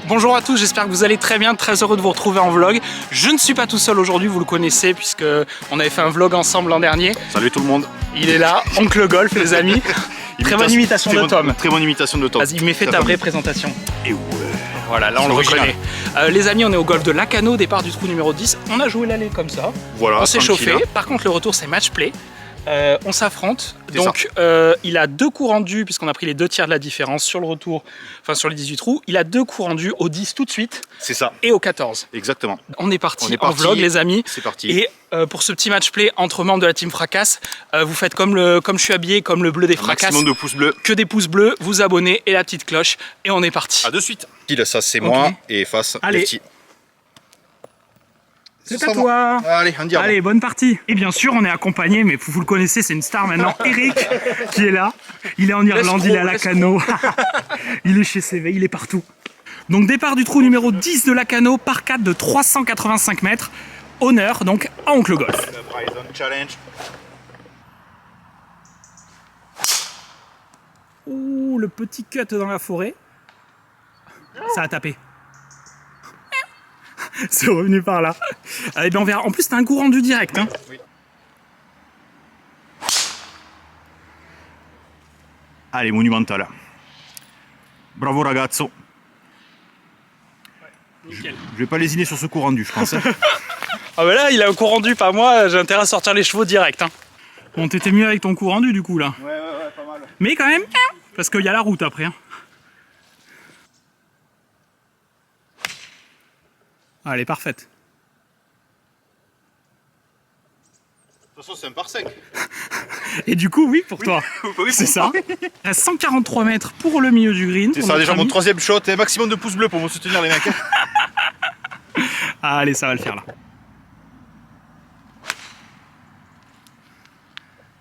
Bonjour à tous, j'espère que vous allez très bien, très heureux de vous retrouver en vlog. Je ne suis pas tout seul aujourd'hui, vous le connaissez puisque on avait fait un vlog ensemble l'an dernier. Salut tout le monde. Il est là, Oncle Golf les amis. Très bonne imitation de Tom. Très bonne imitation de Tom. Vas-y, mais fais ta vraie présentation. Et ouais. Voilà, là on le reconnaît. Les amis, on est au golf de Lacanau, départ du trou numéro 10. On a joué l'allée comme ça. Voilà, on s'est chauffé. Hein. Par contre, le retour c'est match play. On s'affronte, donc il a 2 coups rendus, puisqu'on a pris les 2 tiers de la différence sur le retour, enfin sur les 18 trous, il a 2 coups rendus au 10 tout de suite. C'est ça. Et au 14. Exactement. On est parti en vlog les amis. C'est parti. Et pour ce petit match play entre membres de la team Fracasse, vous faites comme je suis habillé, comme le bleu des Fracasses. Maximum de pouces bleus. Que des pouces bleus, vous abonnez et la petite cloche, et on est parti. À de suite. Ça c'est moi, et face allez. Le petit. C'est à toi. Allez, on dirait. Allez, bonne partie. Et bien sûr, on est accompagné, mais vous le connaissez, c'est une star maintenant, Eric, qui est là. Il est en Irlande, il est à Lacanau. Il est chez CV, il est partout. Donc départ du trou numéro 10 de Lacanau, par 4 de 385 mètres. Honneur donc à Oncle Golf. Le Bryson Challenge. Ouh, le petit cut dans la forêt. Ça a tapé. C'est revenu par là. Allez, ben on verra. En plus, t'as un coup rendu direct. Hein. Oui. Allez, monumental. Bravo ragazzo. Nickel. Je vais pas lésiner sur ce coup rendu, je pense. Ah bah là, il a un coup rendu, pas moi. J'ai intérêt à sortir les chevaux direct. Hein. Bon, t'étais mieux avec ton coup rendu du coup là. Ouais, pas mal. Mais quand même, parce qu'il y a la route après. Hein. Ah, elle est parfaite. De toute façon, c'est un par 5. Et du coup, oui, pour toi. Oui, C'est ça. Il reste 143 mètres pour le milieu du green. C'est ça, déjà mon 3e shot et maximum de pouces bleus pour me soutenir les mecs. Ah, allez, ça va le faire là.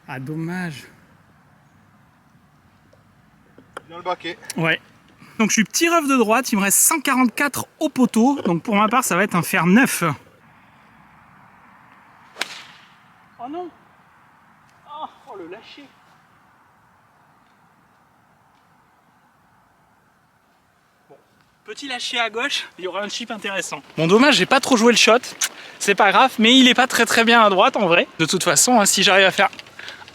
Ah, dommage. Dans le baquet. Ouais. Donc je suis petit ref de droite, il me reste 144 au poteau. Donc pour ma part, ça va être un fer 9. Oh non. Oh le lâcher. Bon, petit lâcher à gauche, il y aura un chip intéressant. Bon, dommage, j'ai pas trop joué le shot. C'est pas grave, mais il est pas très bien à droite en vrai. De toute façon, hein, si j'arrive à faire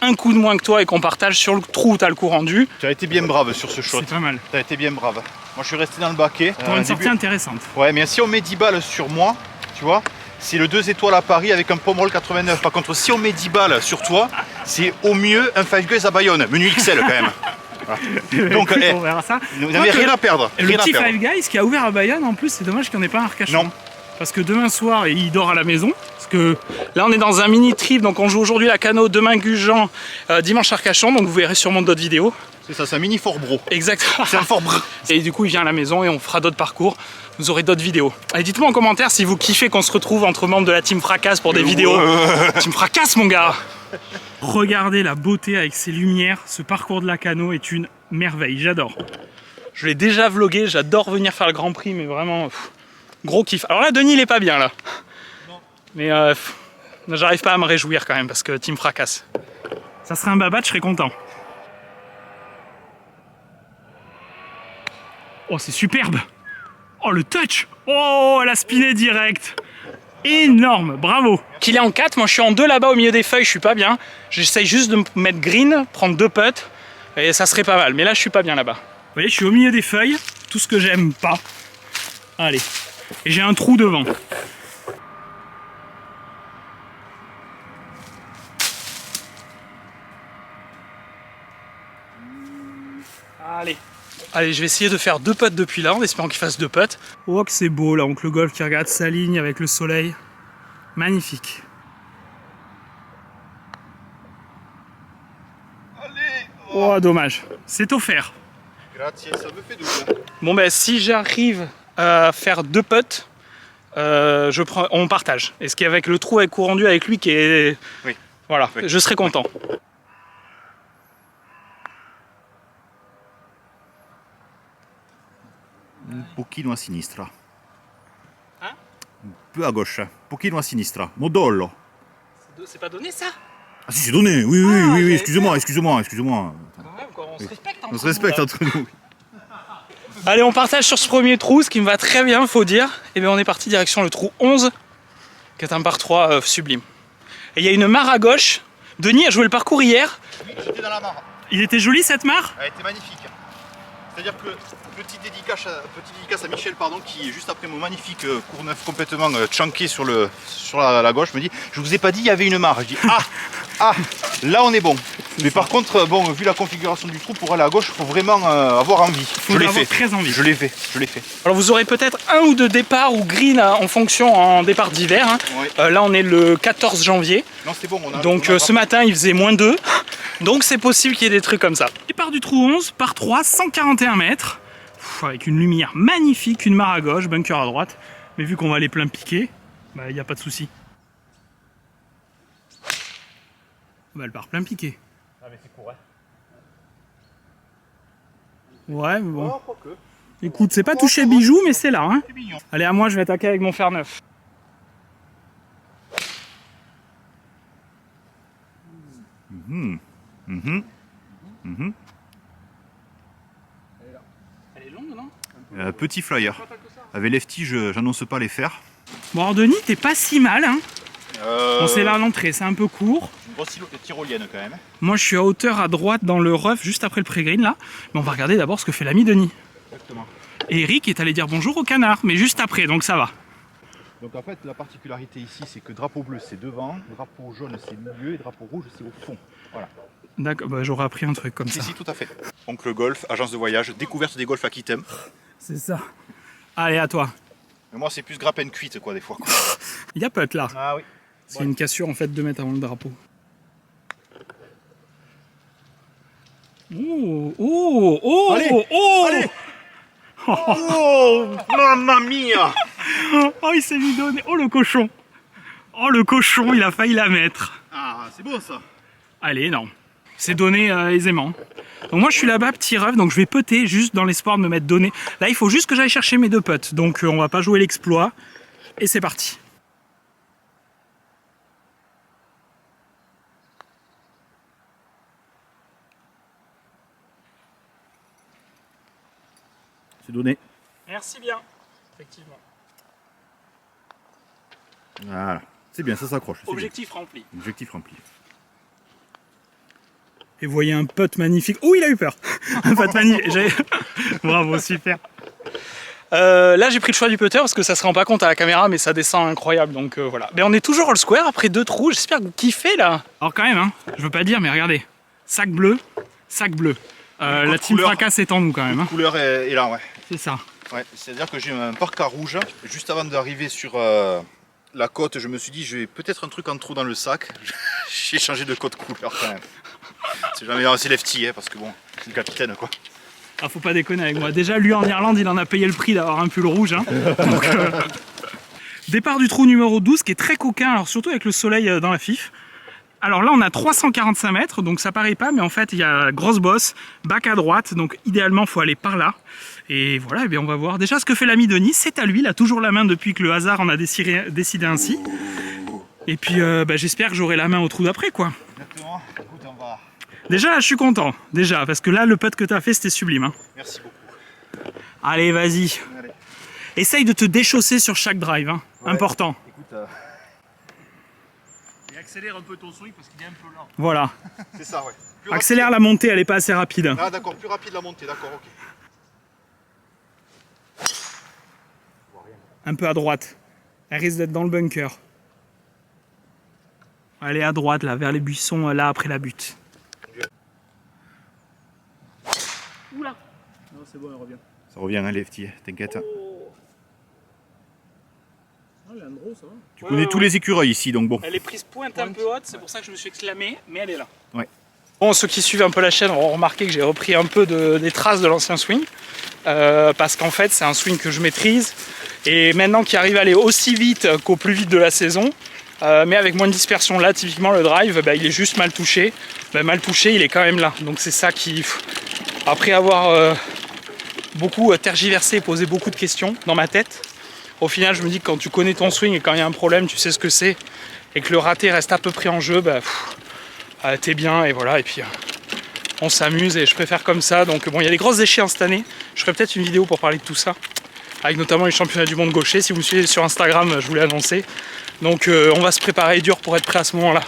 un coup de moins que toi et qu'on partage sur le trou où t'as le coup rendu. Tu as été bien brave sur ce shot. C'est pas mal. Tu as été bien brave. Moi je suis resté dans le baquet. Pour une sortie intéressante. Ouais, mais si on met 10 balles sur moi, tu vois, c'est le 2 étoiles à Paris avec un pomme 89. Par contre, si on met 10 balles sur toi, c'est au mieux un Five Guys à Bayonne. Menu XL quand même. Voilà. Donc, on verra ça. Vous n'avez rien à perdre. Le Rien à petit perdre. Five Guys qui a ouvert à Bayonne, en plus, c'est dommage qu'il n'y en ait pas un Arcachon. Non. Parce que demain soir, il dort à la maison. Parce que là, on est dans un mini trip. Donc, on joue aujourd'hui à Lacanau, demain Gujan, dimanche Arcachon. Donc, vous verrez sûrement d'autres vidéos. C'est ça, c'est un mini fort bro. Exactement. C'est un fort bro. Et du coup, il vient à la maison et on fera d'autres parcours. Vous aurez d'autres vidéos. Allez, dites-moi en commentaire si vous kiffez qu'on se retrouve entre membres de la team Fracasse pour des vidéos. Team Fracasse, mon gars. Regardez la beauté avec ces lumières. Ce parcours de Lacanau est une merveille. J'adore. Je l'ai déjà vlogué. J'adore venir faire le Grand Prix, mais vraiment... gros kiff. Alors là, Denis, il est pas bien, là. Non. Mais j'arrive pas à me réjouir, quand même, parce que team Fracasse. Ça serait un babat, je serais content. Oh, c'est superbe. Oh, le touch. Oh, elle a spiné direct. Énorme, bravo. Qu'il est en 4, moi je suis en 2 là-bas au milieu des feuilles, je suis pas bien. J'essaye juste de me mettre green, prendre 2 putts, et ça serait pas mal. Mais là, je suis pas bien là-bas. Vous voyez, je suis au milieu des feuilles, tout ce que j'aime pas. Allez. Et j'ai un trou devant. Allez. Allez, je vais essayer de faire 2 putts depuis là, en espérant qu'il fasse 2 putts. Oh, que c'est beau là, Oncle Golf qui regarde sa ligne avec le soleil. Magnifique. Allez. Oh, dommage. C'est offert. Grazie, ça me fait double. Bon, ben, si j'arrive à faire 2 putts, on partage. Et ce qui est avec le trou avec coup rendu avec lui qui est... Oui. Voilà, Oui. je serai content. Un pochino a sinistra. Hein? Un peu à gauche. Un pochino a sinistra. Modollo. C'est pas donné ça? Ah si, c'est donné. Oui, j'avais excusez-moi. Quand même, quoi, on se respecte entre On se respecte nous, là. entre nous. Allez, on partage sur ce premier trou, ce qui me va très bien, faut dire. Et bien on est parti direction le trou 11, qui est un par 3 sublime. Et il y a une mare à gauche. Denis a joué le parcours hier. Oui, j'étais dans la mare. Il était joli cette mare? Elle était magnifique. C'est-à-dire que petite dédicace à Michel, pardon, qui juste après mon magnifique cours neuf complètement chunké sur la gauche, me dit je vous ai pas dit il y avait une mare. Je dis ah là on est bon. Mais par contre bon, vu la configuration du trou pour aller à gauche, il faut vraiment avoir envie. Faut avoir très envie. Je l'ai fait. Alors vous aurez peut-être un ou deux départs ou green en fonction en départ d'hiver. Hein. Oui. Là on est le 14 janvier. Non c'est bon. Donc ce matin il faisait -2. Donc c'est possible qu'il y ait des trucs comme ça. Départ du trou 11, par 3, 141 mètres. Avec une lumière magnifique, une mare à gauche, bunker à droite. Mais vu qu'on va aller plein piquer, bah il n'y a pas de souci. Bah elle part plein piqué. Ah mais c'est court hein. Ouais mais bon. Oh, quoique. Écoute, c'est pas touché bijou mais c'est là. Hein. C'est mignon. Allez, à moi je vais attaquer avec mon fer neuf. Elle est longue, non? Petit flyer. Avec Lefty, j'annonce pas les faire. Bon alors Denis, t'es pas si mal. Hein. Bon, c'est là à l'entrée, c'est un peu court. Une grosse tyrolienne quand même. Moi je suis à hauteur à droite dans le rough, juste après le pré-green là. Mais on va regarder d'abord ce que fait l'ami Denis. Exactement. Et Eric est allé dire bonjour au canard, mais juste après, donc ça va. Donc en fait la particularité ici c'est que drapeau bleu c'est devant, drapeau jaune c'est milieu et drapeau rouge c'est au fond. Voilà. D'accord, bah, j'aurais appris un truc comme ça. Ici tout à fait. Donc le golf, agence de voyage, découverte des golfs Aquitaine. C'est ça. Allez, à toi. Mais moi c'est plus grappin cuite quoi des fois. Quoi. Il y a putt là. Ah oui. C'est une cassure en fait 2 mètres avant le drapeau. Oh Allez, oh allez. Oh mamma mia. Oh il s'est mis donné. Oh le cochon. Oh le cochon, il a failli la mettre. Ah c'est beau ça. Allez, non. C'est donné aisément. Donc moi je suis là-bas, petit rêve, donc je vais putter juste dans l'espoir de me mettre donné. Là il faut juste que j'aille chercher mes 2 putts. Donc on va pas jouer l'exploit. Et c'est parti. C'est donné. Merci bien. Effectivement. Voilà. C'est bien, ça s'accroche. c'est Objectif rempli. bien. Objectif rempli. Et vous voyez un putt magnifique. Oh, il a eu peur. Un putt magnifique. Bravo, super. Là, j'ai pris le choix du putter parce que ça se rend pas compte à la caméra, mais ça descend incroyable. Donc voilà. Mais on est toujours all square après 2 trous. J'espère que vous kiffez là. Alors quand même, hein, je veux pas dire, mais regardez. Sac bleu, sac bleu. La team Fracas est en nous quand même. Hein. La couleur est là ouais. C'est ça. Ouais, c'est-à-dire que j'ai un parka rouge. Juste avant d'arriver sur la côte, je me suis dit, je vais peut-être un truc en trop dans le sac. J'ai changé de côte couleur quand même. C'est jamais c'est Lefty, hein, parce que bon, c'est le capitaine quoi. Ah, faut pas déconner avec moi. Déjà, lui en Irlande, il en a payé le prix d'avoir un pull rouge. Hein. Donc, départ du trou numéro 12 qui est très coquin, alors surtout avec le soleil dans la fif. Alors là, on a 345 mètres, donc ça paraît pas, mais en fait, il y a grosse bosse, bac à droite, donc idéalement, il faut aller par là. Et voilà, et bien on va voir déjà ce que fait l'ami Denis. C'est à lui, il a toujours la main depuis que le hasard en a décidé ainsi. Et puis, j'espère que j'aurai la main au trou d'après, quoi. Exactement. Écoute, on va. Déjà, là, je suis content. Déjà, parce que là, le putt que tu as fait, c'était sublime. Hein. Merci beaucoup. Allez, vas-y. Allez. Essaye de te déchausser sur chaque drive. Hein. Ouais. Important. Écoute, Et accélère un peu ton swing parce qu'il est un peu lent. Voilà. c'est ça, ouais. Plus Accélère la montée, elle est pas assez rapide. rapide. Ah, d'accord, plus rapide la montée, d'accord, ok. Un peu à droite. Elle risque d'être dans le bunker. Allez, à droite, là, vers les buissons, là, après la butte. Oula. Non, c'est bon, elle revient. Ça revient, hein, Lefty, t'inquiète. Ah, elle a un gros, ça va. Tu connais tous les écureuils ici, donc bon. Elle est prise pointe un peu haute, c'est pour ça que je me suis exclamé, mais elle est là. Ouais. Bon, ceux qui suivent un peu la chaîne auront remarqué que j'ai repris un peu des traces de l'ancien swing. Parce qu'en fait, c'est un swing que je maîtrise. Et maintenant qu'il arrive à aller aussi vite qu'au plus vite de la saison, mais avec moins de dispersion. Là, typiquement, le drive, il est juste mal touché. Mal touché, il est quand même là. Donc c'est ça qui... Après avoir beaucoup tergiversé et posé beaucoup de questions dans ma tête, au final, je me dis que quand tu connais ton swing et quand il y a un problème, tu sais ce que c'est, et que le raté reste à peu près en jeu, t'es bien, et voilà. Et puis On s'amuse et je préfère comme ça. Donc bon, il y a les grosses échéances cette année. Je ferai peut-être une vidéo pour parler de tout ça. Avec notamment les championnats du monde gaucher. Si vous me suivez sur Instagram, je vous l'ai annoncé. Donc on va se préparer dur pour être prêt à ce moment-là.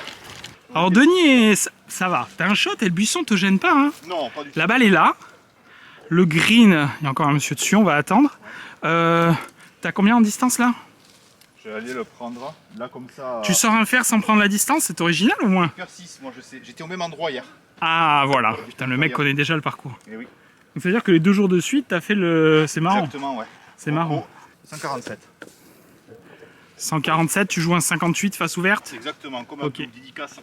Alors Denis, ça va. T'as un shot et le buisson te gêne pas. Hein. Non, pas du tout. La balle est là. Le green, il y a encore un monsieur dessus, on va attendre. T'as combien en distance là? Je vais aller le prendre là comme ça. Tu sors un fer sans prendre la distance, c'est original au moins? Cœur 6, moi je sais. J'étais au même endroit hier. Ah voilà, putain le mec connaît déjà le parcours. Eh oui. Donc ça veut dire que les 2 jours de suite, t'as fait le... C'est marrant. Exactement, ouais. C'est marrant. 147. 147, tu joues un 58 face ouverte? Exactement, comme un Ok. double dédicace.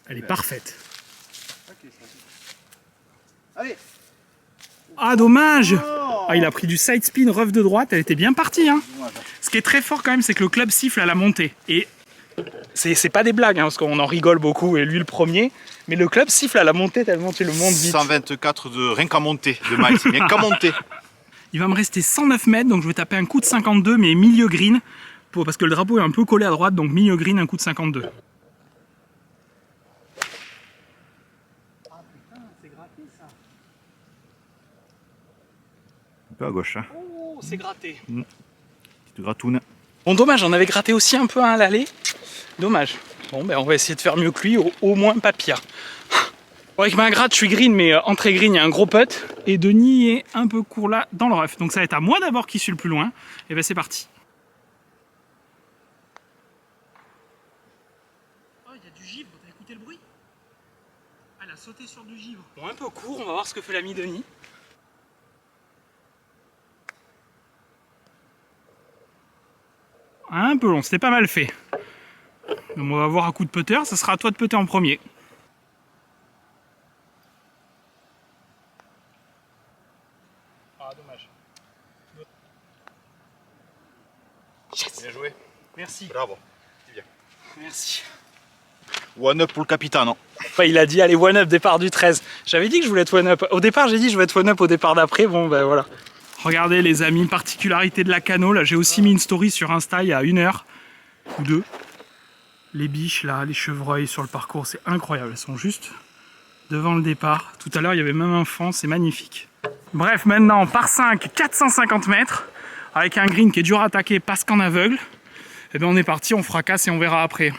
Elle est parfaite. Allez. Ah dommage! Oh, Ah il a pris du side spin rough de droite, elle était bien partie hein. dommage. Ce qui est très fort quand même, c'est que le club siffle à la montée. Et c'est pas des blagues, hein, parce qu'on en rigole beaucoup, et lui le premier. Mais le club siffle à la montée tellement tu le montes vite. 124 de rien qu'à monter de Mike, rien qu'à monter. Il va me rester 109 mètres, donc je vais taper un coup de 52, mais milieu green. Parce que le drapeau est un peu collé à droite, donc milieu green, un coup de 52. Ah putain, c'est gratté ça. Un peu à gauche, hein. Oh, c'est gratté. Petite gratoune. Bon, dommage, on avait gratté aussi un peu à l'aller. Dommage. Bon, ben on va essayer de faire mieux que lui, au moins pas pire. Bon, avec ma gratte, je suis green, mais entrée green, il y a un gros putt. Et Denis est un peu court là, dans le rough. Donc ça va être à moi d'abord qui suis le plus loin. Et ben c'est parti. Oh, il y a du givre, t'as écouté le bruit? Ah, elle a sauté sur du givre. Bon, un peu court, on va voir ce que fait l'ami Denis. Un peu long, c'était pas mal fait. Donc on va voir un coup de putter, ça sera à toi de putter en premier. Ah dommage. Yes. Bien joué. Merci. Bravo. C'est bien. Merci. One up pour le capitaine. Non. Enfin, il a dit allez one up départ du 13. J'avais dit que je voulais être one up. Au départ j'ai dit je vais être one up au départ d'après. Bon ben voilà. Regardez les amis, particularité de la cano. Là j'ai aussi mis une story sur Insta il y a 1 heure ou 2. Les biches là, les chevreuils sur le parcours, c'est incroyable. Elles sont juste devant le départ. Tout à l'heure il y avait même un fan, c'est magnifique. Bref, maintenant par 5, 450 mètres. Avec un green qui est dur à attaquer parce qu'en aveugle. Et bien on est parti, on fracasse et on verra après.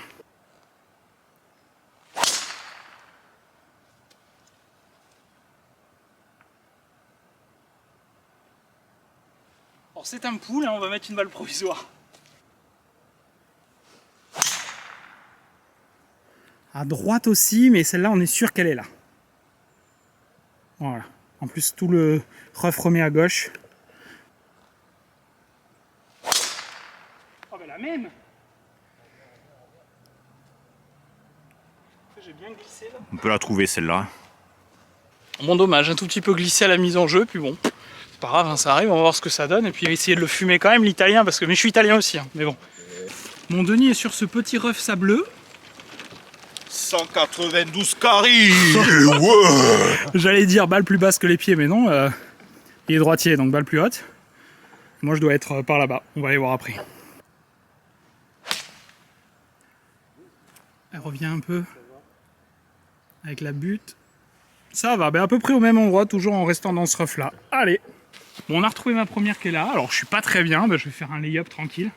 Alors c'est un pool, hein, on va mettre une balle provisoire. À droite aussi, mais celle-là on est sûr qu'elle est là. Voilà. En plus tout le rough remet à gauche. Oh ben la même. J'ai bien glissé là. On peut la trouver celle-là. Bon dommage, un tout petit peu glissé à la mise en jeu, puis bon. C'est pas grave, hein, ça arrive, on va voir ce que ça donne. Et puis essayer de le fumer quand même l'italien, parce que. Mais je suis italien aussi, hein, mais bon. Mon Denis est sur ce petit rough sableux. 192 carrés. J'allais dire balle plus basse que les pieds, mais non. Il est droitier, donc balle plus haute. Moi, je dois être par là-bas. On va aller voir après. Elle revient un peu. Avec la butte. Ça va, ben à peu près au même endroit, toujours en restant dans ce rough-là. Allez. Bon, on a retrouvé ma première qui est là. Alors, je suis pas très bien. Ben, je vais faire un lay-up tranquille.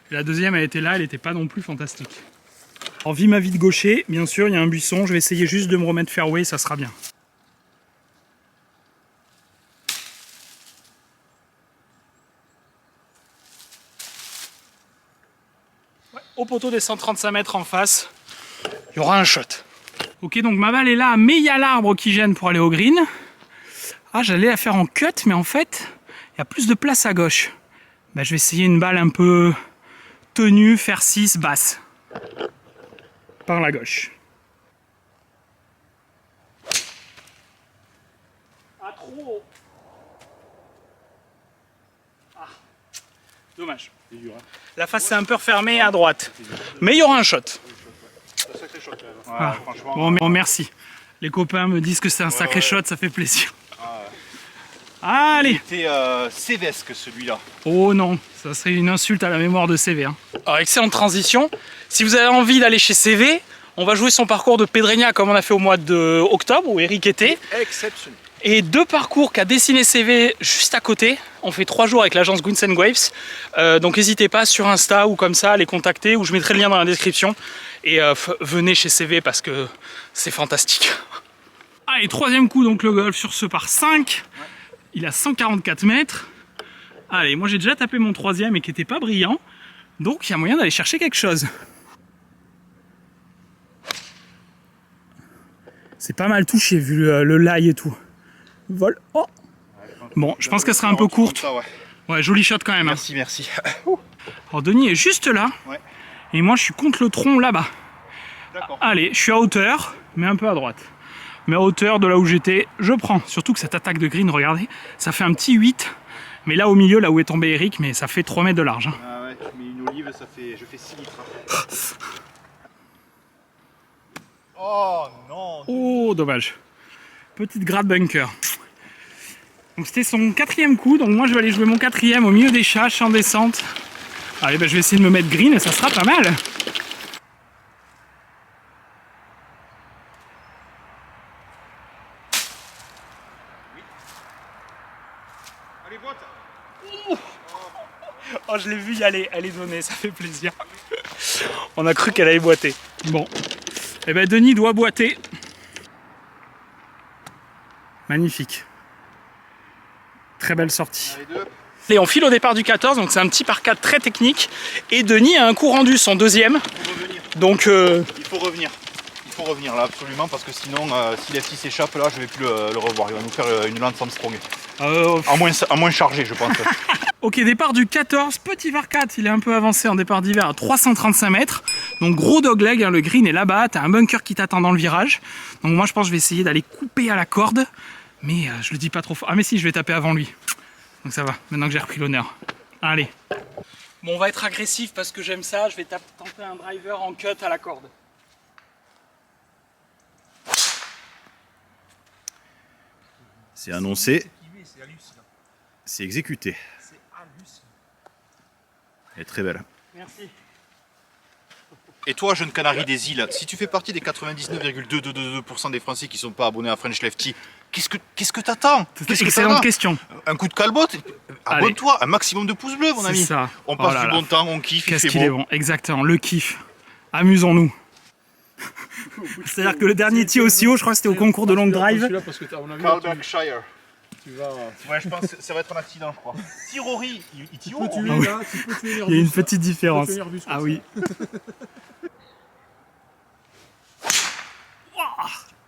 Et la deuxième, elle était là. Elle était pas non plus fantastique. Alors, vie ma vie de gaucher. Bien sûr, il y a un buisson. Je vais essayer juste de me remettre fairway. Ça sera bien. Ouais, au poteau des 135 mètres en face, il y aura un shot. Ok, donc ma balle est là, mais il y a l'arbre qui gêne pour aller au green. Ah, j'allais la faire en cut, mais en fait, il y a plus de place à gauche. Ben, je vais essayer une balle un peu tenue, faire 6, basse. Par la gauche. Ah, trop. Ah, dommage. La face c'est un peu refermée à droite. Mais il y aura un shot. Ah. Bon, merci. Les copains me disent que c'est un sacré shot, ça fait plaisir. Allez. C'était sévesque celui-là. Oh non, ça serait une insulte à la mémoire de CV. Hein. Alors, excellente transition. Si vous avez envie d'aller chez CV, on va jouer son parcours de Pedreña comme on a fait au mois d'octobre où Eric était. Exceptionnel. Et 2 parcours qu'a dessiné CV juste à côté. On fait 3 jours avec l'agence Guns & Waves. Donc n'hésitez pas sur Insta ou comme ça à les contacter ou je mettrai le lien dans la description. Et venez chez CV parce que c'est fantastique. Allez, 3e coup donc le golf sur ce par 5. Ouais. Il a 144 mètres. Allez, moi j'ai déjà tapé mon 3e et qui n'était pas brillant. Donc il y a moyen d'aller chercher quelque chose. C'est pas mal touché vu le lie et tout. Vol. Oh. Bon, je pense qu'elle sera un peu courte. Ça, ouais. Ouais, joli shot quand même. Merci, merci. Alors Denis est juste là. Ouais. Et moi je suis contre le tronc là-bas. D'accord. Allez, je suis à hauteur, mais un peu à droite. Mais à hauteur de là où j'étais, je prends. Surtout que cette attaque de green, regardez, ça fait un petit 8. Mais là au milieu, là où est tombé Eric, mais ça fait 3 mètres de large. Hein. Ah ouais, tu mets une olive, ça fait. Je fais 6 litres. Hein. Oh non. Oh, dommage. Petite gratte bunker. Donc c'était son 4e coup, donc moi je vais aller jouer mon 4e au milieu des châches en descente. Allez, ben, je vais essayer de me mettre green et ça sera pas mal. Allez, boîte. Oh, je l'ai vu y aller, elle est donnée, ça fait plaisir. On a cru qu'elle allait boiter. Bon. Eh ben Denis doit boiter. Magnifique. Très belle sortie. Allez, 2. Et on file au départ du 14, donc c'est un petit par 4 très technique. Et Denis a un coup rendu, son 2e. Il faut revenir. Donc il faut revenir. Il faut revenir là absolument parce que sinon si l'F6 s'échappe là je vais plus le revoir. Il va nous faire une lance Armstrong. À moins chargé je pense. Ok, départ du 14, petit var 4, il est un peu avancé en départ d'hiver à 335 mètres. Donc gros dogleg, hein, le green est là-bas, t'as un bunker qui t'attend dans le virage. Donc moi je pense que je vais essayer d'aller couper à la corde. Mais je le dis pas trop fort. Ah mais si, je vais taper avant lui. Donc ça va, maintenant que j'ai repris l'honneur. Allez. Bon, on va être agressif parce que j'aime ça, je vais tenter un driver en cut à la corde. C'est annoncé. C'est exécuté. C'est hallucinant. Elle est très belle. Merci. Et toi, jeune canari des îles, si tu fais partie des 99,222% des Français qui ne sont pas abonnés à French Lefty, qu'est-ce que t'attends? Excellente question. Un coup de calbotte, abonne-toi, un maximum de pouces bleus, mon ami. Ça. On passe du bon temps, on kiffe, Qu'est-ce qu'il est bon, exactement, le kiff. Amusons-nous. C'est-à-dire que le dernier tir aussi haut, je crois que c'était au concours de long drive. Carl Berkshire. Ouais, je pense que ça va être un accident, je crois. Si Rory, il tire haut. Il y a une petite différence. Ah oui.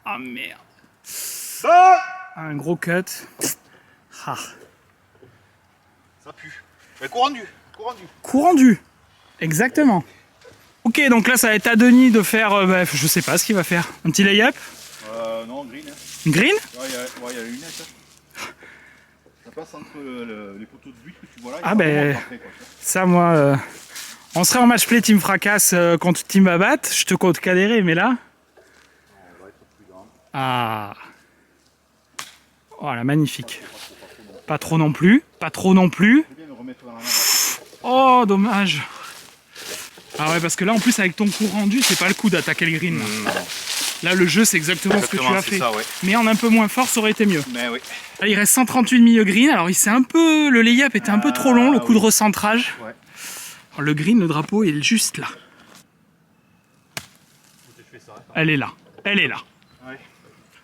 Ah merde. Un gros cut. Ah. Ça pue. Mais coup rendu. Coup rendu. Exactement. Ok, donc là ça va être à Denis de faire, je sais pas ce qu'il va faire. Un petit lay-up? Non, green. Hein. Green? Ouais, il y a une lunette. Ça passe entre les poteaux de but que tu vois là. Ah ben, ça moi, on serait en match play Team Fracasse contre Team Babat, je te compte cadéré, mais là... On va être prudent. Ah. Voilà, magnifique. Pas trop non plus, pas trop non plus. Je vais bien me remettre dans la main. Oh, dommage. Ah ouais, parce que là, en plus, avec ton coup rendu, c'est pas le coup d'attaquer le green. Là, le jeu, c'est exactement ce que tu as fait. Ça, ouais. Mais en un peu moins fort, ça aurait été mieux. Mais oui. Là, il reste 138 milieu green. Alors, il s'est un peu... Le lay-up était un peu trop long, le coup de recentrage. Ouais. Alors, le green, le drapeau, il est juste là. Elle est là. Elle est là. Ouais.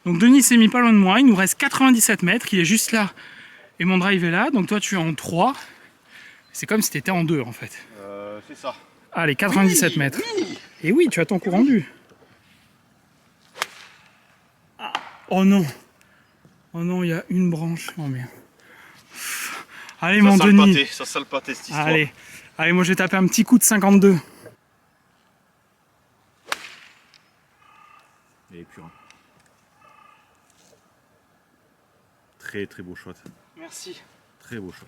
Donc, Denis s'est mis pas loin de moi. Il nous reste 97 mètres. Il est juste là. Et mon drive est là. Donc, toi, tu es en 3. C'est comme si tu étais en 2, en fait. C'est ça. Allez, 97 mètres. Oui. Et oui, tu as ton coup rendu. Ah. Oh non. Oh non, il y a une branche. Oh merde. Allez, mon Denis. Ça sent le pâté, cette histoire. Allez. Allez, moi je vais taper un petit coup de 52. Et pur. Très très beau shot. Merci. Très beau shot.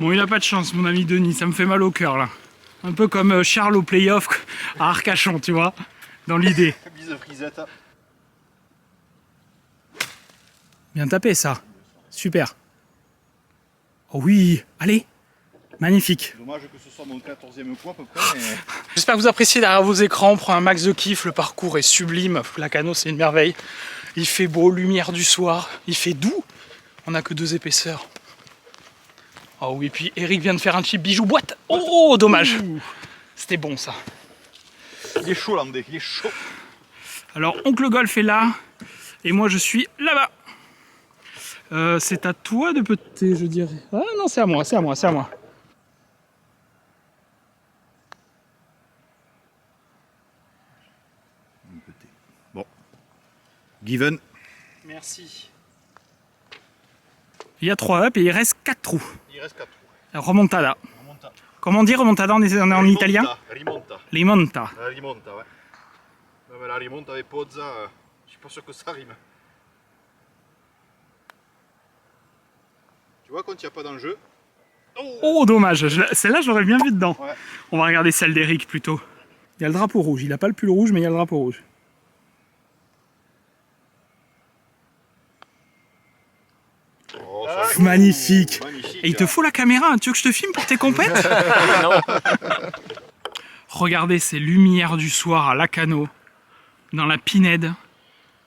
Bon, il a pas de chance, mon ami Denis. Ça me fait mal au cœur, là. Un peu comme Charles au playoff à Arcachon, tu vois, dans l'idée. Bise frisette. Bien tapé, ça. Super. Oh oui, allez. Magnifique. Dommage que ce soit mon 14e coup à peu près. Mais... J'espère que vous appréciez derrière vos écrans. On prend un max de kiff. Le parcours est sublime. Lacano, c'est une merveille. Il fait beau, lumière du soir. Il fait doux. On n'a que 2 épaisseurs. Oh oui, puis Eric vient de faire un chip bijou boîte. Oh, dommage. C'était bon ça. Il est chaud l'Andé, il est chaud. Alors, Oncle Golf est là. Et moi, je suis là-bas. C'est à toi de peut-être, je dirais. Ah non, c'est à moi, c'est à moi, c'est à moi. Bon. Given. Merci. Il y a 3 up et il reste 4 trous. Il reste 4 trous. Remontada. Remonta. Comment on dit remontada en italien? Rimonta. Limonta. La rimonta, ouais. Non, mais la rimonta avec Pozza, je suis pas sûr que ça rime. Tu vois, quand il n'y a pas d'enjeu. Oh, dommage. Celle-là, j'aurais bien vu dedans. Ouais. On va regarder celle d'Eric plutôt. Il y a le drapeau rouge. Il n'a pas le pull rouge, mais il y a le drapeau rouge. Oh, Magnifique. magnifique. Et il te faut la caméra, hein. Tu veux que je te filme pour tes compètes? Regardez ces lumières du soir à Lacano, dans la Pinède.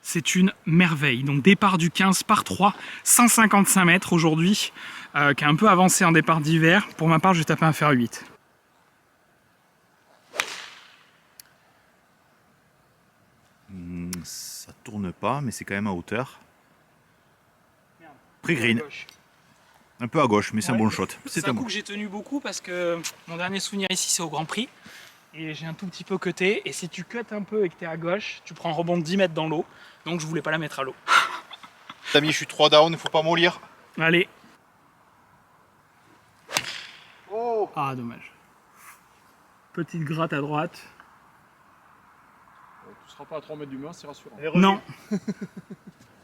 C'est une merveille. Donc départ du 15 par 3, 155 mètres aujourd'hui, qui est un peu avancé en départ d'hiver. Pour ma part, je vais taper un fer 8. Ça tourne pas, mais c'est quand même à hauteur. Pré-green. Un peu à gauche, mais c'est un bon shot. C'est un coup que j'ai tenu beaucoup parce que mon dernier souvenir ici, c'est au Grand Prix. Et j'ai un tout petit peu cuté. Et si tu cuts un peu et que tu es à gauche, tu prends un rebond de 10 mètres dans l'eau. Donc je voulais pas la mettre à l'eau. Ami, je suis 3 down, il faut pas mollir. Allez. Oh. Ah, dommage. Petite gratte à droite. Tu seras pas à 3 mètres du mur, c'est rassurant. Non.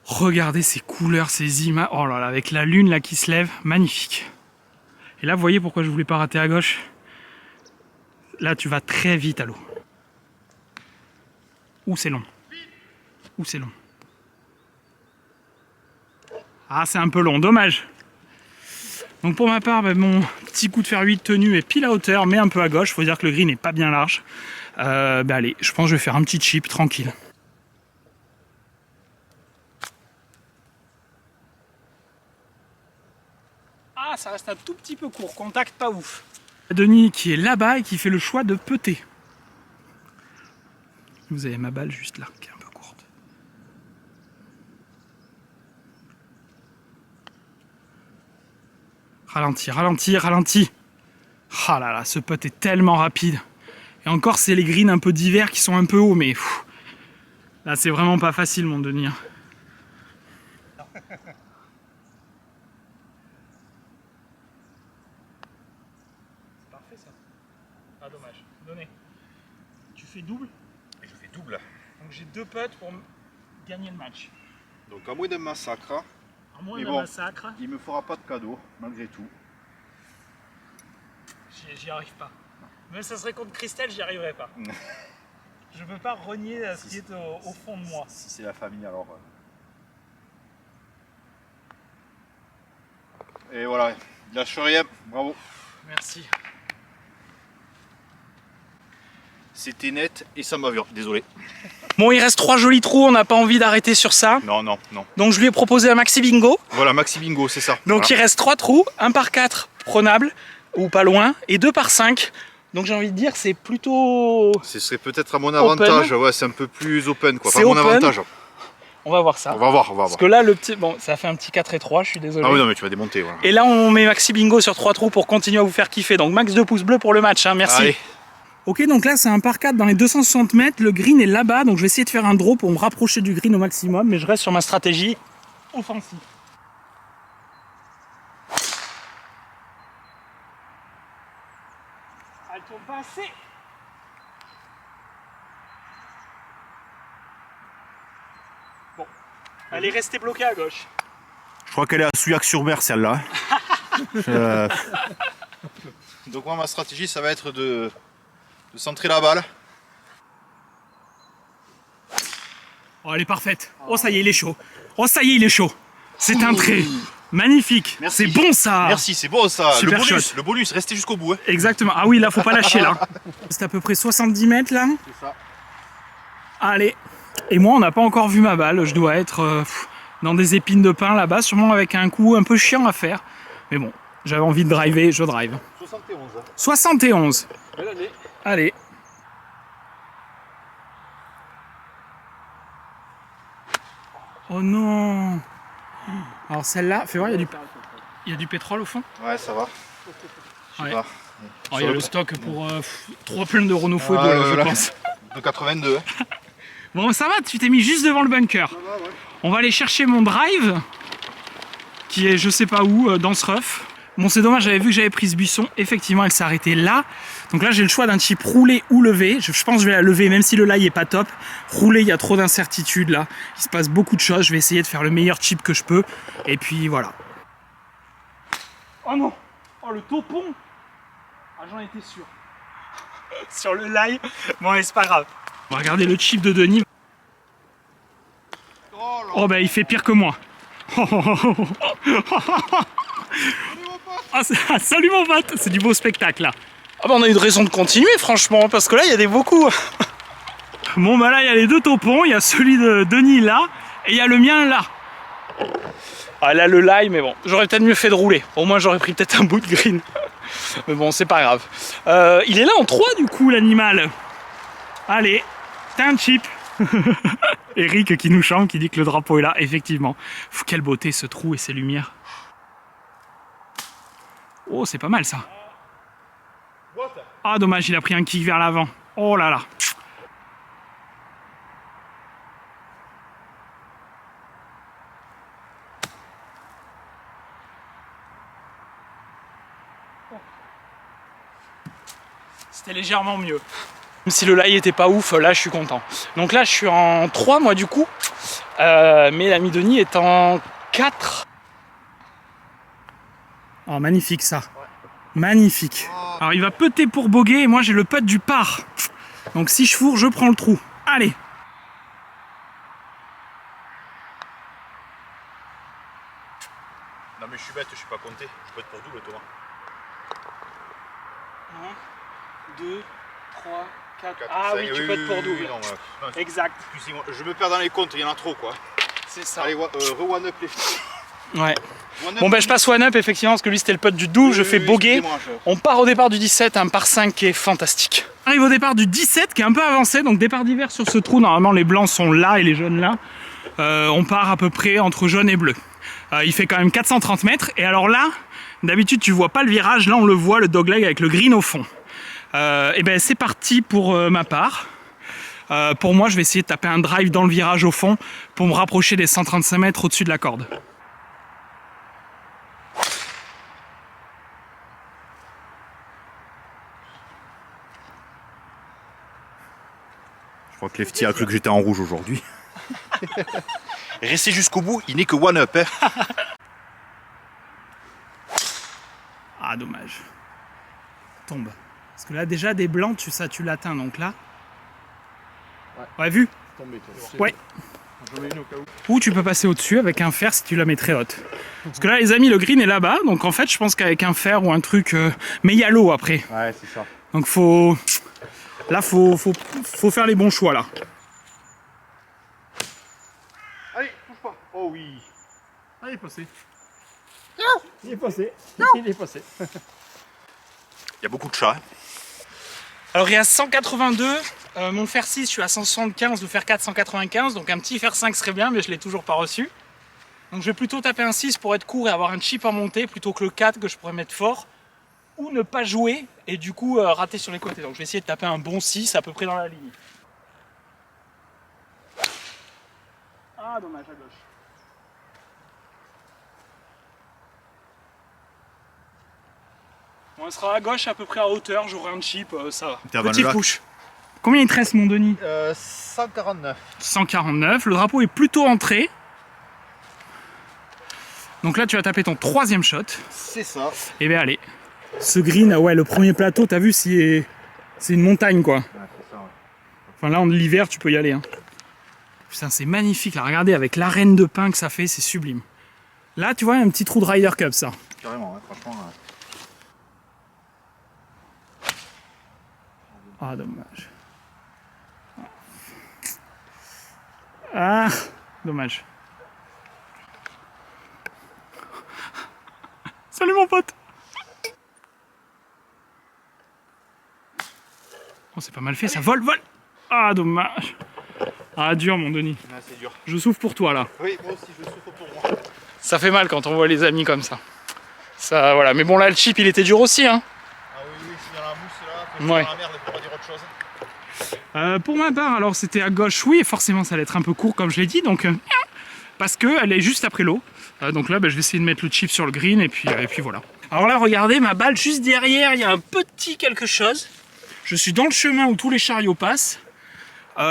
Regardez ces couleurs, ces images. Oh là là, avec la lune là qui se lève, magnifique. Et là, vous voyez pourquoi je voulais pas rater à gauche. Là, tu vas très vite à l'eau. Ouh, c'est long. Ouh, c'est long. Ah, c'est un peu long, dommage. Donc pour ma part, mon petit coup de fer 8 tenu est pile à hauteur, mais un peu à gauche. Faut dire que le green n'est pas bien large. Allez, je pense que je vais faire un petit chip tranquille. Ah, ça reste un tout petit peu court, contact pas ouf. Denis qui est là-bas et qui fait le choix de putter. Vous avez ma balle juste là, qui est un peu courte. Ralentis, ralentis, ralentis. Ah là là, ce putt est tellement rapide. Et encore, c'est les greens un peu d'hiver qui sont un peu hauts, mais là, c'est vraiment pas facile, mon Denis. Parfait ça. Ah dommage. Donné. Tu fais double. Et je fais double. Donc j'ai 2 putts pour gagner le match. Donc à moins d'un massacre, À moins Mais d'un bon. massacre, il me fera pas de cadeau, malgré tout. j'y arrive pas. Même ça serait contre Christelle, j'y arriverais pas. Je peux pas renier ce qui est au fond de moi. Si c'est la famille, alors. Et voilà, il lâche rien, bravo. Merci. C'était net et ça m'a vu, désolé. Bon, il reste 3 jolis trous, on n'a pas envie d'arrêter sur ça. Non, non, non. Donc je lui ai proposé un maxi bingo. Voilà, maxi bingo, c'est ça. Donc il Voilà. reste 3 trous, 1 par 4 prenable, ou pas loin, et 2 par 5. Donc j'ai envie de dire, c'est plutôt... Ce serait peut-être à mon avantage, ouais, c'est un peu plus open, quoi. C'est Pas mon open. avantage. On va voir ça. On va voir, on va Parce voir. que là, le petit... Bon, ça fait un petit 4 et 3, je suis désolé. Ah oui, non, mais tu vas démonter, voilà. Et là, on met maxi bingo sur 3 trous pour continuer à vous faire kiffer. Donc max 2 pouces bleus pour le match, hein, merci. Allez. Ok, donc là, c'est un par 4 dans les 260 mètres. Le green est là-bas, donc je vais essayer de faire un draw pour me rapprocher du green au maximum. Mais je reste sur ma stratégie offensive. Elle tourne pas assez. Bon, elle est restée bloquée à gauche. Je crois qu'elle est à Souillac-sur-Mer, celle-là. Donc moi, ma stratégie, ça va être de centrer la balle. Oh, elle est parfaite. Oh, ça y est, il est chaud. Oh, ça y est, il est chaud. C'est un trait. Magnifique. Merci. C'est bon ça. Merci, c'est bon ça. Super Le bonus, restez jusqu'au bout. Hein. Exactement. Ah oui, là, faut pas lâcher là. C'est à peu près 70 mètres là. C'est ça. Allez. Et moi, on n'a pas encore vu ma balle. Je dois être dans des épines de pin là-bas, sûrement avec un coup un peu chiant à faire. Mais bon, j'avais envie de driver, je drive. 71. 71. Belle année. Allez. Oh non. Alors celle-là, fais voir, il y a du pétrole au fond. Ouais, ça va. Je sais Ouais. pas. Oh, il y a le stock pour 3 pleins de Renault Fuego, Ouais, là, je voilà. pense. De 82. Bon, ça va, tu t'es mis juste devant le bunker. On va aller chercher mon drive, qui est je sais pas où, dans ce rough. Bon, c'est dommage, j'avais vu que j'avais pris ce buisson. Effectivement, elle s'est arrêtée là. Donc là, j'ai le choix d'un chip roulé ou levé. Je pense que je vais la lever, même si le lie est pas top. Roulé, il y a trop d'incertitudes là. Il se passe beaucoup de choses. Je vais essayer de faire le meilleur chip que je peux. Et puis voilà. Oh non! Oh, le taupon! Ah, j'en étais sûr. Sur le lie. Bon, c'est pas grave. On va regarder le chip de Denis. Oh, bah, il fait pire que moi. Ah, salut mon pote, c'est du beau spectacle là. Ah bah on a eu de raison de continuer franchement, parce que là il y a des beaux coups. Bon bah là il y a les deux taupons, il y a celui de Denis là, et il y a le mien là. Ah là le lie, mais bon, j'aurais peut-être mieux fait de rouler. Au moins j'aurais pris peut-être un bout de green. Mais bon, c'est pas grave. Il est là en 3 du coup l'animal. Allez, t'as un chip. Eric qui nous chante, qui dit que le drapeau est là, effectivement. Pff, quelle beauté ce trou et ces lumières. Oh, c'est pas mal ça. Ah, dommage, il a pris un kick vers l'avant. Oh là là. C'était légèrement mieux. Même si le lie était pas ouf, là je suis content. Donc là je suis en 3 moi du coup. Mais l'ami Denis est en 4. Oh, magnifique ça. Magnifique. Alors il va putter pour boguer et moi j'ai le putt du par. Donc si je fourre, je prends le trou. Allez. Non mais je suis bête, je suis pas compté. Je peux être pour double Thomas. 1, 2, 3, 4. 4, Ah 5, oui, tu peux être pour double. Non, Exact. excusez-moi, je me perds dans les comptes, il y en a trop quoi. C'est ça. Allez, re-one up les filles. Ouais. One up, Bon ben je passe one up effectivement parce que lui c'était le putt du double, je fais boguer. excusez-moi, On part au départ du 17, un par 5 qui est fantastique. On arrive au départ du 17 qui est un peu avancé, donc départ d'hiver sur ce trou, normalement les blancs sont là et les jaunes là. On part à peu près entre jaune et bleu. Il fait quand même 430 mètres et alors là, d'habitude tu vois pas le virage, là on le voit le dogleg avec le green au fond. Et ben c'est parti pour ma part. Pour moi je vais essayer de taper un drive dans le virage au fond pour me rapprocher des 135 mètres au-dessus de la corde. Je crois que Lefty a cru que j'étais en rouge aujourd'hui. Restez jusqu'au bout, il n'est que one up. Hein. Ah dommage. Tombe. Parce que là déjà des blancs tu l'atteins donc là. Ouais vu. Tombé, toi. Ouais. J'en ai une au cas où. Ou tu peux passer au-dessus avec un fer si tu la mets très haute. Parce que là les amis le green est là-bas donc en fait je pense qu'avec un fer ou un truc. Mais il y a l'eau après. Ouais, c'est ça. Donc faut. Là faut faire les bons choix là. Allez, touche pas. Oh oui. Ah, il est passé. Il est passé. Il est passé. Il y a beaucoup de chats. Hein. Alors il y a 182, mon fer 6 je suis à 175, le fer 4 195, donc un petit fer 5 serait bien mais je l'ai toujours pas reçu. Donc je vais plutôt taper un 6 pour être court et avoir un chip en montée plutôt que le 4 que je pourrais mettre fort. Ou ne pas jouer et du coup rater sur les côtés. Donc je vais essayer de taper un bon 6 à peu près dans la ligne. Ah dommage à gauche. On sera à gauche à peu près à hauteur, j'aurai un chip, ça va. T'es avant Petit le lac. push. Combien il te reste mon Denis? 149. 149, le drapeau est plutôt entré. Donc là tu vas taper ton 3e shot. C'est ça. Et bien allez. Ce green, ouais le premier plateau, t'as vu c'est une montagne quoi. Ouais, c'est ça, ouais. Enfin là en l'hiver tu peux y aller. Hein. Putain c'est magnifique là, regardez avec l'arène de pin que ça fait, c'est sublime. Là, tu vois, un petit trou de Ryder Cup, ça. Carrément, ouais, franchement. Ah, dommage. Ah, dommage. Salut mon pote. Oh, c'est pas mal fait, ça vole. Ah, dommage. Ah, dur mon Denis. Ouais, c'est dur. Je souffre pour toi là. Oui, moi aussi, je souffre pour moi. Ça fait mal quand on voit les amis comme ça. Ça, voilà. Mais bon, là, le chip, il était dur aussi, hein. Ah oui, c'est dans la mousse là, quand Ouais. dans la merde, pour pas dire autre chose. Pour ma part, alors c'était à gauche, oui, et forcément ça allait être un peu court comme je l'ai dit, donc parce que elle est juste après l'eau. Donc là, je vais essayer de mettre le chip sur le green et puis voilà. Alors là, regardez, ma balle juste derrière, il y a un petit quelque chose. Je suis dans le chemin où tous les chariots passent,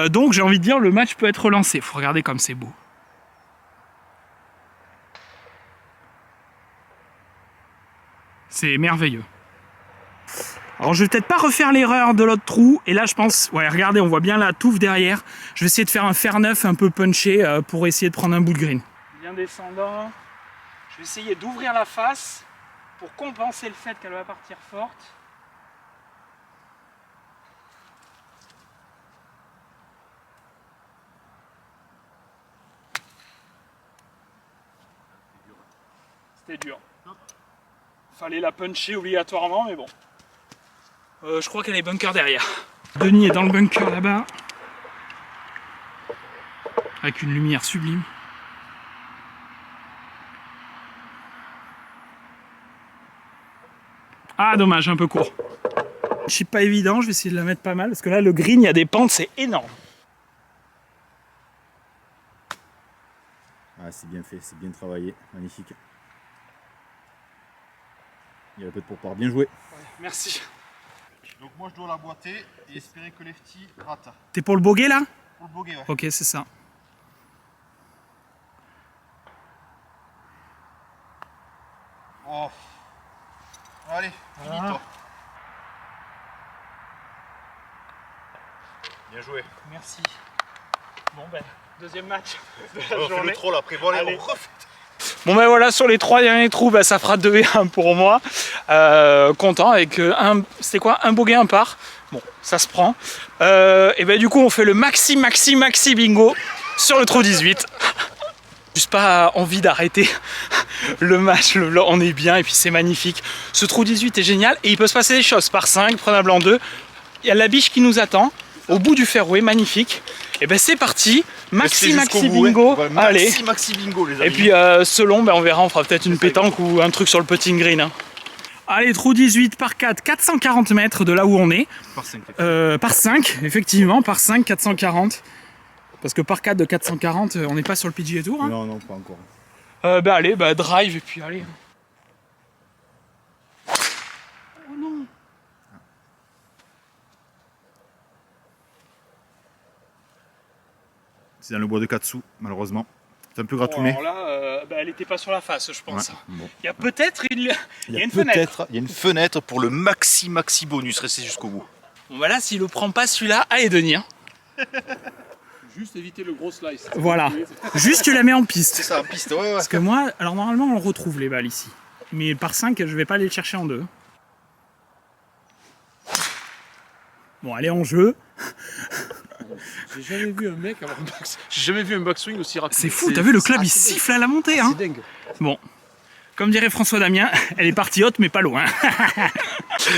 donc j'ai envie de dire le match peut être relancé. Faut regarder comme c'est beau. C'est merveilleux. Alors je vais peut-être pas refaire l'erreur de l'autre trou, et là je pense, ouais regardez on voit bien la touffe derrière, je vais essayer de faire un fer neuf un peu punché pour essayer de prendre un bout de green. Bien descendant, je vais essayer d'ouvrir la face pour compenser le fait qu'elle va partir forte. C'était dur. Fallait la puncher obligatoirement mais bon. Je crois qu'elle est bunker derrière. Denis est dans le bunker là-bas. Avec une lumière sublime. Ah dommage, un peu court. Je suis pas évident, je vais essayer de la mettre pas mal. Parce que là le green, il y a des pentes, c'est énorme. Ah, c'est bien fait, c'est bien travaillé, magnifique. Il y a un peu de pourpart, bien joué. Ouais, merci. Donc moi je dois la boiter et espérer que Lefty rate. T'es pour le bogey là? Pour le bogey, ouais. Ok, c'est ça. Oh. Allez, finis toi. Bien joué. Merci. Bon ben, deuxième match de On fait le troll après. Bon allez, Allez. on refait. Bon ben voilà, sur les 3 derniers trous, ça fera 2-1 pour moi. Content avec c'était quoi? Un bogey, un par. Bon, ça se prend. Et ben du coup, on fait le maxi bingo sur le trou 18. Juste pas envie d'arrêter le match, on est bien et puis c'est magnifique. Ce trou 18 est génial et il peut se passer des choses. Par 5, prenable en 2. Il y a la biche qui nous attend au bout du fairway, magnifique. Et ben c'est parti, maxi bingo. Ouais, Allez. maxi bingo les amis. Et puis selon, on verra, on fera peut-être une pétanque ou un truc sur le putting green. Hein. Allez, trou 18 par 4, 440 mètres de là où on est. Par 5. Effectivement, par 5, 440. Parce que par 4 de 440, on n'est pas sur le PGA Tour. Hein. Non, non, pas encore. Allez, drive et puis allez. Oh non. C'est dans le bois de Katsu, malheureusement. C'est un peu gratouné. Alors là, elle n'était pas sur la face, je pense. Ouais, bon. Il y a peut-être il y a une peut-être- fenêtre. Il y a une fenêtre pour le maxi bonus. Restez jusqu'au bout. Bon, voilà, s'il ne prend pas celui-là, allez, Denis. Hein. Juste éviter le gros slice. Voilà. Juste, tu la mets en piste. C'est ça, en piste, ouais. Parce que moi, alors normalement, on retrouve les balles ici. Mais par 5, je vais pas aller le chercher en 2. Bon, allez, en jeu. J'ai jamais vu un mec avoir un backswing. J'ai jamais vu un backswing aussi rapide. C'est fou, t'as vu, le club, il assez dingue. siffle à la montée. Hein. C'est dingue. Bon. Comme dirait François Damien, elle est partie haute, mais pas loin.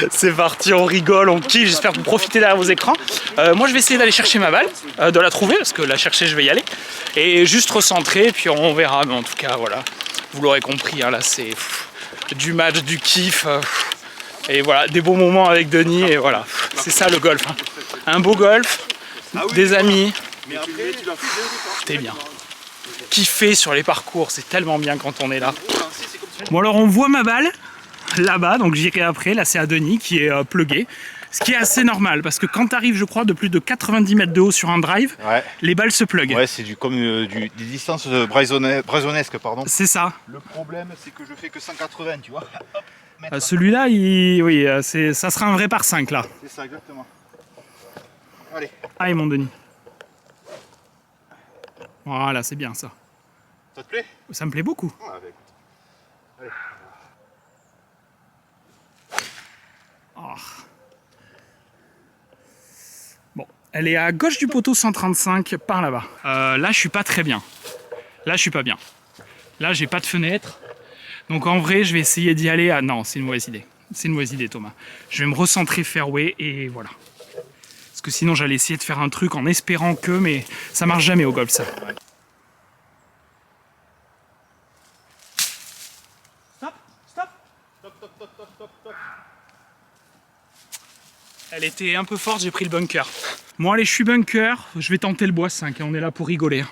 C'est parti, on rigole, on kiffe. J'espère que vous profitez derrière vos écrans. Moi, je vais essayer d'aller chercher ma balle, de la trouver, parce que la chercher, je vais y aller. Et juste recentrer, puis on verra. Mais en tout cas, voilà. Vous l'aurez compris, hein, là, c'est du match, du kiff. Et voilà, des beaux moments avec Denis. Et voilà, c'est ça le golf. Hein. Un beau golf, des amis. Mais après, T'es bien. Kiffer sur les parcours, c'est tellement bien quand on est là. Bon alors on voit ma balle là-bas, donc j'irai après. Là c'est à Denis qui est plugué. Ce qui est assez normal parce que quand tu arrives, je crois, de plus de 90 mètres de haut sur un drive, ouais. les balles se pluguent. Ouais, c'est des distances brazonesques, pardon. C'est ça. Le problème, c'est que je fais que 180, tu vois. Celui-là, ça sera un vrai par 5 là. C'est ça, exactement. Allez. Allez mon Denis. Voilà, c'est bien ça. Ça te plaît? Ça me plaît beaucoup. Ouais, bah, écoute. Oh. Bon, elle est à gauche du poteau 135, par là-bas. Là, je suis pas très bien. Là, je suis pas bien. Là, j'ai pas de fenêtre. Donc en vrai, je vais essayer d'y aller à... Non, c'est une mauvaise idée. C'est une mauvaise idée, Thomas. Je vais me recentrer fairway et voilà. Parce que sinon, j'allais essayer de faire un truc en espérant que... Mais ça marche jamais au golf, ça. Stop, stop. Elle était un peu forte, j'ai pris le bunker. Bon allez, je suis bunker, je vais tenter le bois 5 et on est là pour rigoler.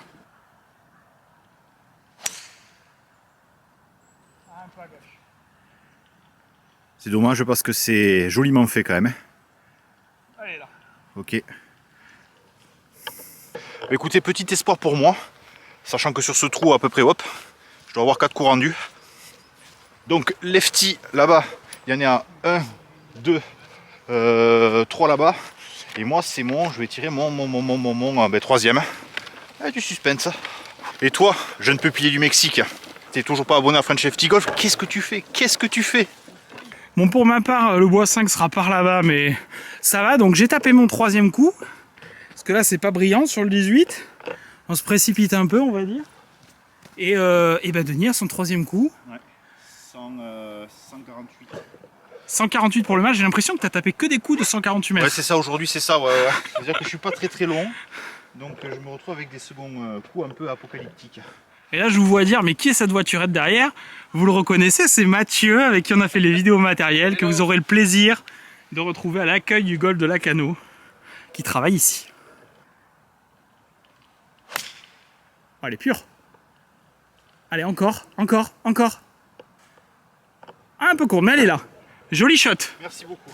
Un peu à gauche. C'est dommage parce que c'est joliment fait quand même. Allez là. Ok. Écoutez, petit espoir pour moi, sachant que sur ce trou à peu près, hop, je dois avoir 4 coups rendus. Donc lefty là-bas, il y en a 1, 2, 3 là-bas. Et moi c'est je vais tirer mon troisième. Du suspense. Et toi, jeune peuplier du Mexique, t'es toujours pas abonné à French FT Golf, qu'est-ce que tu fais? Qu'est-ce que tu fais? Bon, pour ma part, le bois 5 sera par là-bas, mais ça va. Donc j'ai tapé mon troisième coup. Parce que là, c'est pas brillant sur le 18. On se précipite un peu, on va dire. Et Denis a son troisième coup. Ouais. 148. 148 pour le match. J'ai l'impression que tu as tapé que des coups de 148 mètres. Ouais, c'est ça, aujourd'hui c'est ça. Ouais. C'est-à-dire que je suis pas très long. Donc je me retrouve avec des seconds coups un peu apocalyptiques. Et là, je vous vois dire, mais qui est cette voiturette derrière? Vous le reconnaissez, c'est Mathieu, avec qui on a fait les vidéos matérielles, que vous aurez le plaisir de retrouver à l'accueil du golf de Lacanau, qui travaille ici. Oh, elle est pure. Allez, encore. Un peu court, mais elle est là. Joli shot. Merci beaucoup.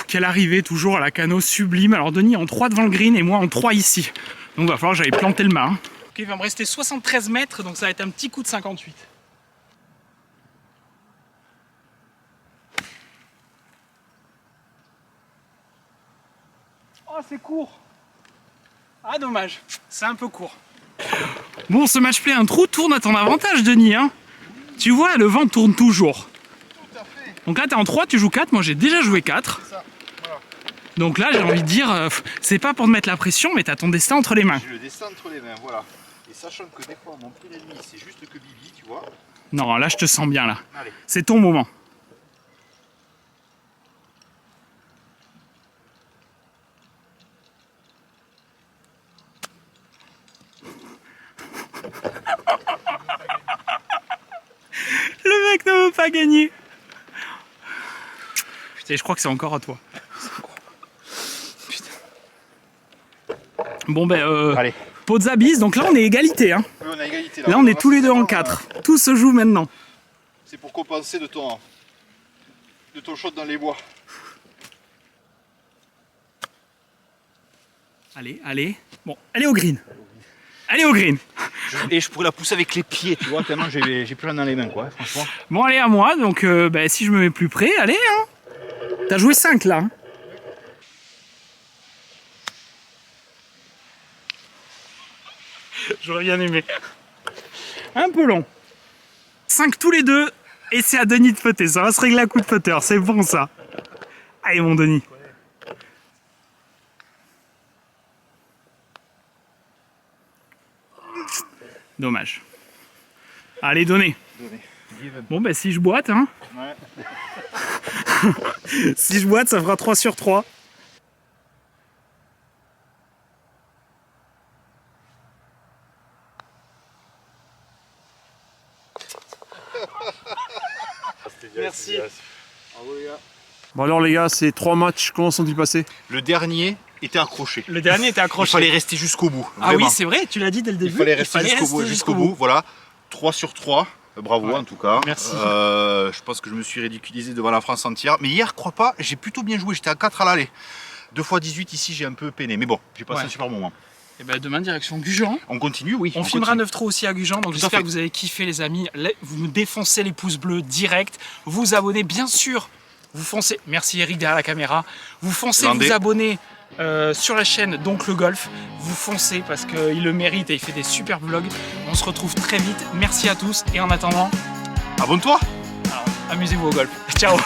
Quelle arrivée toujours à Lacanau, sublime. Alors Denis en 3 devant le green et moi en 3 ici. Donc il va falloir que j'aille planter le mât. Hein. Ok, il va me rester 73 mètres, donc ça va être un petit coup de 58. Oh, c'est court. Ah, dommage. C'est un peu court. Bon, ce match play, un trou tourne à ton avantage, Denis. Hein. Tu vois, le vent tourne toujours. Tout à fait. Donc là, t'es en 3, tu joues 4. Moi, j'ai déjà joué 4. C'est ça. Voilà. Donc là, j'ai envie de dire, c'est pas pour te mettre la pression, mais t'as ton destin entre les mains. J'ai le destin entre les mains, voilà. Et sachant que des fois, mon pire ennemi, c'est juste que Bibi, tu vois. Non, là, je te sens bien, là. Allez. C'est ton moment. Le mec ne veut pas gagner. Putain, je crois que c'est encore à toi. Bon ben, Allez. Pozza bis, donc là on est égalité. Hein. Oui, on a égalité Là on est tous les deux en 4. Tout se joue maintenant. C'est pour compenser de ton shot dans les bois. Allez, allez. Bon, elle est au green. Elle est au green. Et je pourrais la pousser avec les pieds, tu vois, tellement j'ai plus rien dans les mains, quoi, franchement. Bon, allez à moi, donc ben, si je me mets plus près, allez. Hein. T'as joué 5 là. Hein. J'aurais bien aimé. Un peu long. 5 tous les deux. Et c'est à Denis de putter. Ça va se régler à coup de putter. C'est bon ça. Allez mon Denis. Dommage. Allez, donnez. Bon, ben si je boite, hein. Ouais. Si je boite, ça fera 3 sur 3. Merci. Bon alors les gars, ces 3 matchs, comment sont-ils passés? Le dernier était accroché. Le dernier était Il accroché. fallait rester jusqu'au bout. Ah oui, vraiment. c'est vrai, tu l'as dit dès le début. Il fallait rester jusqu'au bout. Voilà, 3 sur 3. Bravo Ouais. en tout cas. Merci. Je pense que je me suis ridiculisé devant la France entière. Mais hier, crois pas, j'ai plutôt bien joué. J'étais à 4 à l'aller. 2 x 18 ici, j'ai un peu peiné. Mais bon, j'ai passé un super moment. Et ben demain, direction Gujan. On continue, oui. On filmera continue. 9 trous aussi à Gujan, donc Tout à j'espère fait. que vous avez kiffé les amis. Vous nous défoncez les pouces bleus direct. Vous abonnez bien sûr. Vous foncez. Merci Eric derrière la caméra. Vous foncez, Landais. vous abonnez sur la chaîne Donc le Golf. Vous foncez parce qu'il le mérite et il fait des super vlogs. On se retrouve très vite. Merci à tous et en attendant, Abonne-toi. Amusez-vous au golf. Ciao.